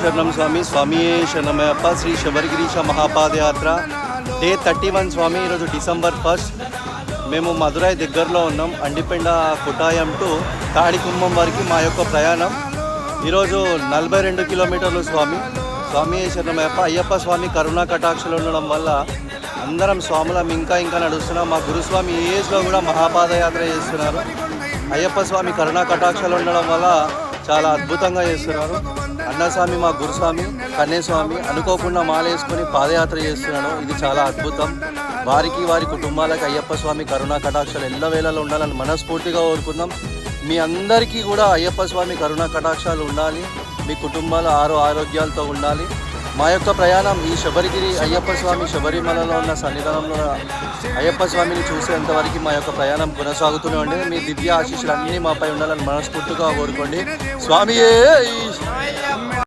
శరణం స్వామి స్వామియే శరణమయ్యప్ప శ్రీ శబరిగిరీశ మహాపాదయాత్ర డే 31 స్వామి. ఈరోజు డిసెంబర్ 1 మేము మదురై దగ్గరలో ఉన్నాం. అండిపెండ కుటాయం టు తాడికుంభం వరకు మా యొక్క ప్రయాణం. ఈరోజు 42 కిలోమీటర్లు స్వామి. స్వామియే శరణమయ్యప్ప. అయ్యప్ప స్వామి కరుణా కటాక్షలు ఉండడం వల్ల అందరం స్వాములం ఇంకా నడుస్తున్నాం. మా గురుస్వామి ఈ ఏజ్లో కూడా మహాపాదయాత్ర చేస్తున్నారు. అయ్యప్ప స్వామి కరుణా కటాక్షలు ఉండడం వల్ల చాలా అద్భుతంగా చేస్తున్నారు. అన్నస్వామి మా గురుస్వామి కన్యస్వామి అనుకోకుండా మాలేసుకొని పాదయాత్ర చేస్తున్నాడు. ఇది చాలా అద్భుతం. వారికి వారి కుటుంబాలకు అయ్యప్ప స్వామి కరుణా కటాక్షాలు ఎల్లవేళలో ఉండాలని మనస్ఫూర్తిగా కోరుకుందాం. మీ అందరికీ కూడా అయ్యప్ప స్వామి కరుణా కటాక్షాలు ఉండాలి. మీ కుటుంబాలు ఆరోగ్యాలతో ఉండాలి. మా యొక్క ప్రయాణం ఈ శబరిగిరి అయ్యప్ప స్వామి శబరిమలలో ఉన్న సన్నిధానంలో అయ్యప్ప స్వామిని చూసేంతవరకు మా యొక్క ప్రయాణం కొనసాగుతూనే ఉండే. మీ దివ్య ఆశీస్సులు అన్నీ మాపై ఉండాలని మనస్ఫూర్తిగా కోరుకోండి. స్వామియే